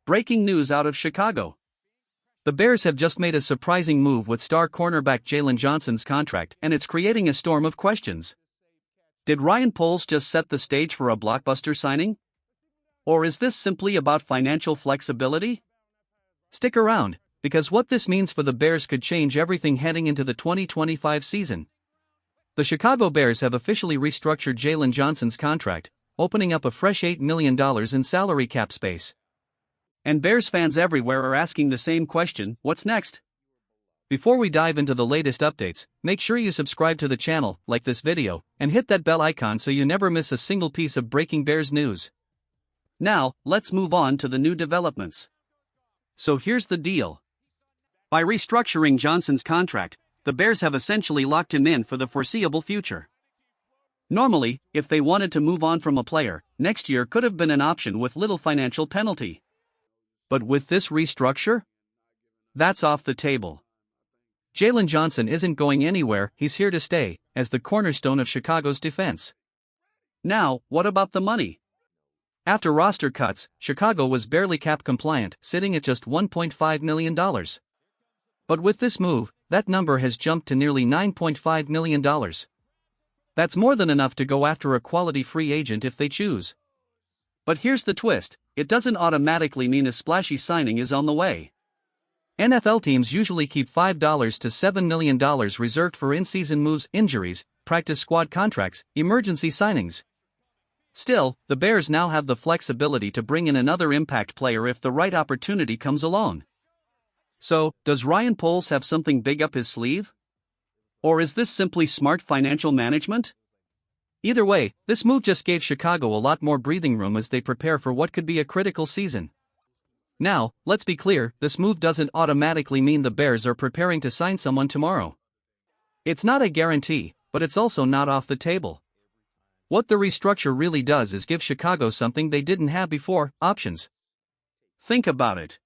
Breaking news out of Chicago. The Bears have just made a surprising move with star cornerback Jaylon Johnson's contract, and it's creating a storm of questions. Did Ryan Poles just set the stage for a blockbuster signing? Or is this simply about financial flexibility? Stick around, because what this means for the Bears could change everything heading into the 2025 season. The Chicago Bears have officially restructured Jaylon Johnson's contract, opening up a fresh $8 million in salary cap space. And Bears fans everywhere are asking the same question: what's next? Before we dive into the latest updates, make sure you subscribe to the channel, like this video, and hit that bell icon so you never miss a single piece of breaking Bears news. Now, let's move on to the new developments. So here's the deal. By restructuring Johnson's contract, the Bears have essentially locked him in for the foreseeable future. Normally, if they wanted to move on from a player, next year could have been an option with little financial penalty. But with this restructure? That's off the table. Jaylon Johnson isn't going anywhere, he's here to stay, as the cornerstone of Chicago's defense. Now, what about the money? After roster cuts, Chicago was barely cap compliant, sitting at just $1.5 million. But with this move, that number has jumped to nearly $9.5 million. That's more than enough to go after a quality free agent if they choose. But here's the twist: it doesn't automatically mean a splashy signing is on the way. NFL teams usually keep $5 to $7 million reserved for in-season moves, injuries, practice squad contracts, emergency signings. Still, the Bears now have the flexibility to bring in another impact player if the right opportunity comes along. So, does Ryan Poles have something big up his sleeve? Or is this simply smart financial management? Either way, this move just gave Chicago a lot more breathing room as they prepare for what could be a critical season. Now, let's be clear, this move doesn't automatically mean the Bears are preparing to sign someone tomorrow. It's not a guarantee, but it's also not off the table. What the restructure really does is give Chicago something they didn't have before: options. Think about it.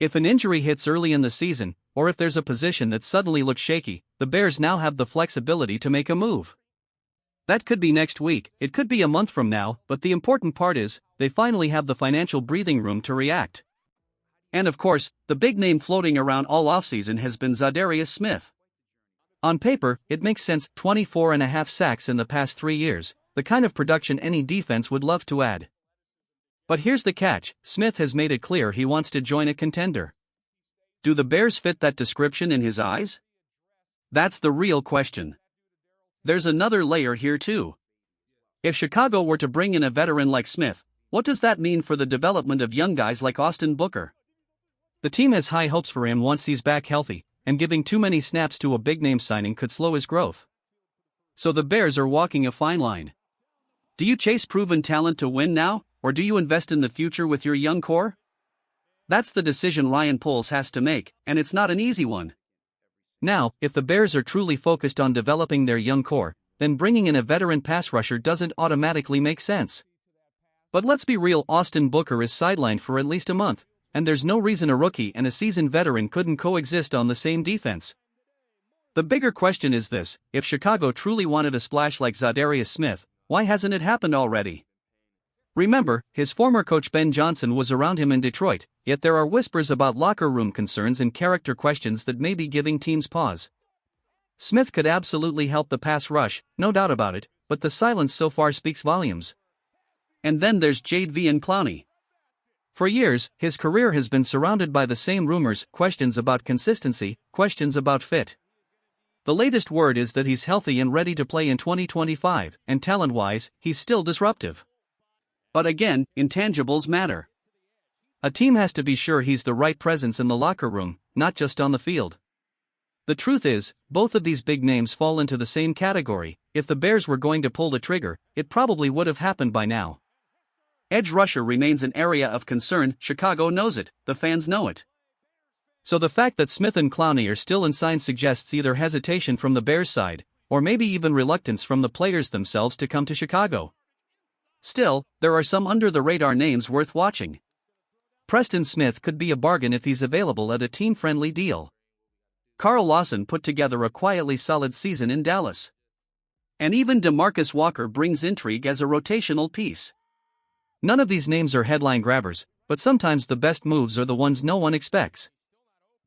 If an injury hits early in the season, or if there's a position that suddenly looks shaky, the Bears now have the flexibility to make a move. That could be next week, it could be a month from now, but the important part is, they finally have the financial breathing room to react. And of course, the big name floating around all offseason has been Za'darius Smith. On paper, it makes sense: 24.5 sacks in the past 3 years, the kind of production any defense would love to add. But here's the catch: Smith has made it clear he wants to join a contender. Do the Bears fit that description in his eyes? That's the real question. There's another layer here too. If Chicago were to bring in a veteran like Smith, what does that mean for the development of young guys like Austin Booker? The team has high hopes for him once he's back healthy, and giving too many snaps to a big-name signing could slow his growth. So the Bears are walking a fine line. Do you chase proven talent to win now, or do you invest in the future with your young core? That's the decision Ryan Poles has to make, and it's not an easy one. Now, if the Bears are truly focused on developing their young core, then bringing in a veteran pass rusher doesn't automatically make sense. But let's be real, Austin Booker is sidelined for at least a month, and there's no reason a rookie and a seasoned veteran couldn't coexist on the same defense. The bigger question is this: if Chicago truly wanted a splash like Za'darius Smith, why hasn't it happened already? Remember, his former coach Ben Johnson was around him in Detroit, yet there are whispers about locker room concerns and character questions that may be giving teams pause. Smith could absolutely help the pass rush, no doubt about it, but the silence so far speaks volumes. And then there's jadeveon Clowney. For years, his career has been surrounded by the same rumors: questions about consistency, questions about fit. The latest word is that he's healthy and ready to play in 2025, and talent-wise, he's still disruptive. But again, intangibles matter. A team has to be sure he's the right presence in the locker room, not just on the field. The truth is, both of these big names fall into the same category. If the Bears were going to pull the trigger, it probably would have happened by now. Edge rusher remains an area of concern. Chicago knows it, the fans know it. So the fact that Smith and Clowney are still unsigned suggests either hesitation from the Bears side, or maybe even reluctance from the players themselves to come to Chicago. Still, there are some under-the-radar names worth watching. Preston Smith could be a bargain if he's available at a team-friendly deal. Carl Lawson put together a quietly solid season in Dallas. And even DeMarcus Walker brings intrigue as a rotational piece. None of these names are headline grabbers, but sometimes the best moves are the ones no one expects.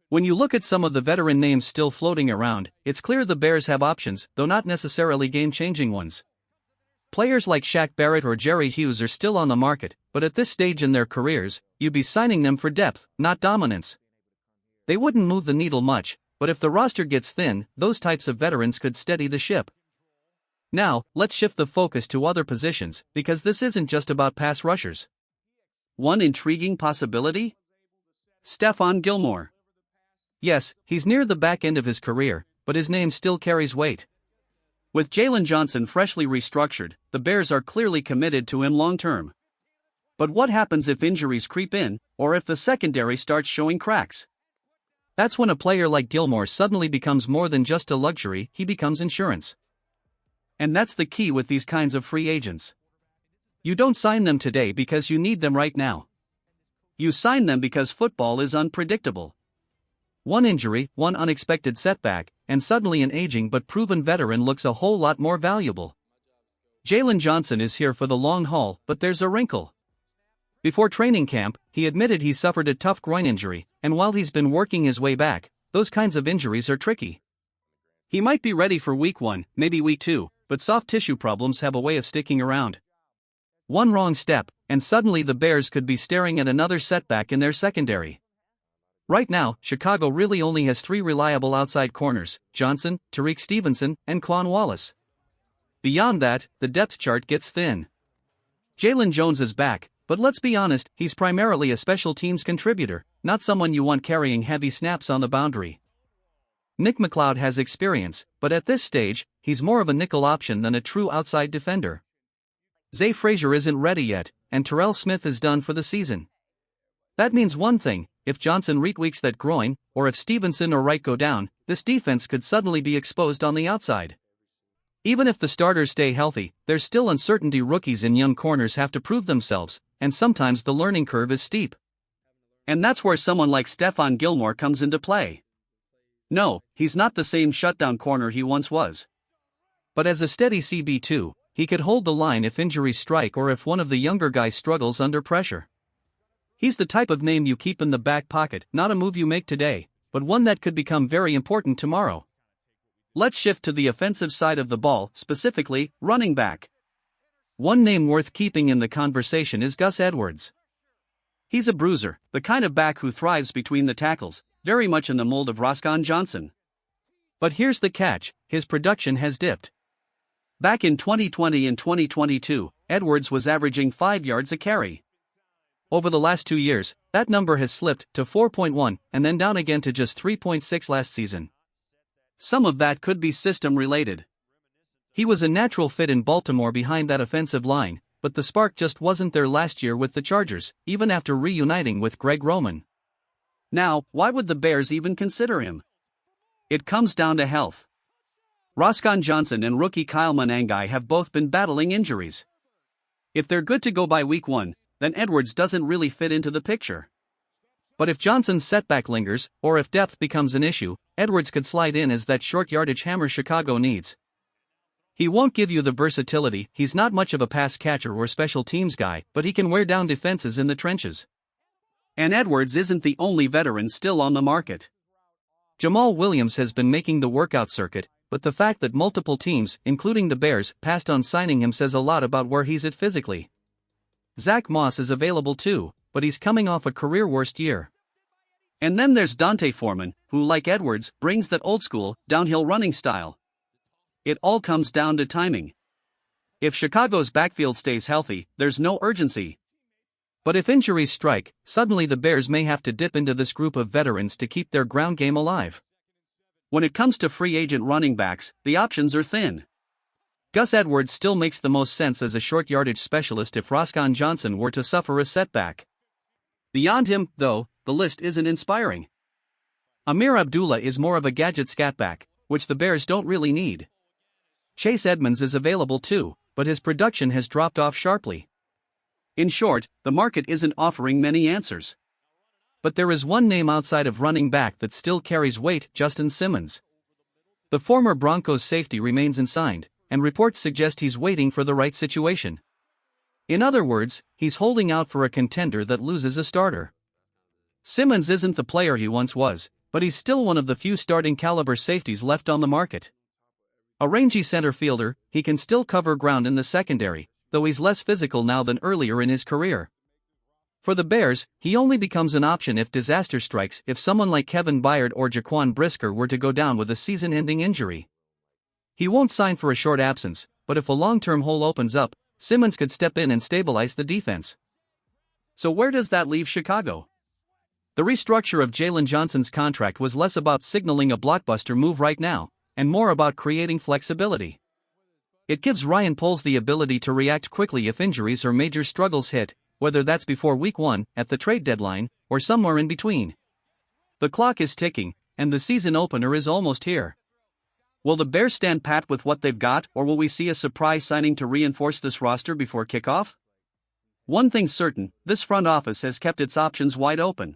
When you look at some of the veteran names still floating around, it's clear the Bears have options, though not necessarily game-changing ones. Players like Shaq Barrett or Jerry Hughes are still on the market, but at this stage in their careers, you'd be signing them for depth, not dominance. They wouldn't move the needle much, but if the roster gets thin, those types of veterans could steady the ship. Now, let's shift the focus to other positions, because this isn't just about pass rushers. One intriguing possibility? Stephon Gilmore. Yes, he's near the back end of his career, but his name still carries weight. With Jaylon Johnson freshly restructured, the Bears are clearly committed to him long-term. But what happens if injuries creep in, or if the secondary starts showing cracks? That's when a player like Gilmore suddenly becomes more than just a luxury, he becomes insurance. And that's the key with these kinds of free agents. You don't sign them today because you need them right now. You sign them because football is unpredictable. One injury, one unexpected setback, and suddenly an aging but proven veteran looks a whole lot more valuable. Jaylon Johnson is here for the long haul, but there's a wrinkle. Before training camp, he admitted he suffered a tough groin injury, and while he's been working his way back, those kinds of injuries are tricky. He might be ready for week 1, maybe week 2, but soft tissue problems have a way of sticking around. One wrong step, and suddenly the Bears could be staring at another setback in their secondary. Right now, Chicago really only has 3 reliable outside corners: Johnson, Tariq Stevenson, and Quan Wallace. Beyond that, the depth chart gets thin. Jaylon Jones is back, but let's be honest, he's primarily a special teams contributor, not someone you want carrying heavy snaps on the boundary. Nick McLeod has experience, but at this stage, he's more of a nickel option than a true outside defender. Zay Frazier isn't ready yet, and Terrell Smith is done for the season. That means one thing: if Johnson retweaks that groin, or if Stevenson or Wright go down, this defense could suddenly be exposed on the outside. Even if the starters stay healthy, there's still uncertainty. Rookies and young corners have to prove themselves, and sometimes the learning curve is steep. And that's where someone like Stephon Gilmore comes into play. No, he's not the same shutdown corner he once was. But as a steady CB2, he could hold the line if injuries strike or if one of the younger guys struggles under pressure. He's the type of name you keep in the back pocket, not a move you make today, but one that could become very important tomorrow. Let's shift to the offensive side of the ball, specifically, running back. One name worth keeping in the conversation is Gus Edwards. He's a bruiser, the kind of back who thrives between the tackles, very much in the mold of Rascon Johnson. But here's the catch: his production has dipped. Back in 2020 and 2022, Edwards was averaging 5 yards a carry. Over the last 2 years, that number has slipped to 4.1 and then down again to just 3.6 last season. Some of that could be system-related. He was a natural fit in Baltimore behind that offensive line, but the spark just wasn't there last year with the Chargers, even after reuniting with Greg Roman. Now, why would the Bears even consider him? It comes down to health. Rascon Johnson and rookie Kyle Monangai have both been battling injuries. If they're good to go by week 1, then Edwards doesn't really fit into the picture. But if Johnson's setback lingers, or if depth becomes an issue, Edwards could slide in as that short yardage hammer Chicago needs. He won't give you the versatility, he's not much of a pass catcher or special teams guy, but he can wear down defenses in the trenches. And Edwards isn't the only veteran still on the market. Jamal Williams has been making the workout circuit, but the fact that multiple teams, including the Bears, passed on signing him says a lot about where he's at physically. Zach Moss is available too, but he's coming off a career-worst year. And then there's Dante Foreman, who, like Edwards, brings that old-school, downhill running style. It all comes down to timing. If Chicago's backfield stays healthy, there's no urgency. But if injuries strike, suddenly the Bears may have to dip into this group of veterans to keep their ground game alive. When it comes to free agent running backs, the options are thin. Gus Edwards still makes the most sense as a short yardage specialist if Rascon Johnson were to suffer a setback. Beyond him, though, the list isn't inspiring. Amir Abdullah is more of a gadget scatback, which the Bears don't really need. Chase Edmonds is available too, but his production has dropped off sharply. In short, the market isn't offering many answers. But there is one name outside of running back that still carries weight: Justin Simmons. The former Broncos safety remains unsigned, and reports suggest he's waiting for the right situation. In other words, he's holding out for a contender that loses a starter. Simmons isn't the player he once was, but he's still one of the few starting caliber safeties left on the market. A rangy center fielder, he can still cover ground in the secondary, though he's less physical now than earlier in his career. For the Bears, he only becomes an option if disaster strikes, if someone like Kevin Byard or Jaquan Brisker were to go down with a season-ending injury. He won't sign for a short absence, but if a long-term hole opens up, Simmons could step in and stabilize the defense. So where does that leave Chicago? The restructure of Jaylon Johnson's contract was less about signaling a blockbuster move right now, and more about creating flexibility. It gives Ryan Poles the ability to react quickly if injuries or major struggles hit, whether that's before week 1, at the trade deadline, or somewhere in between. The clock is ticking, and the season opener is almost here. Will the Bears stand pat with what they've got, or will we see a surprise signing to reinforce this roster before kickoff? One thing's certain, this front office has kept its options wide open.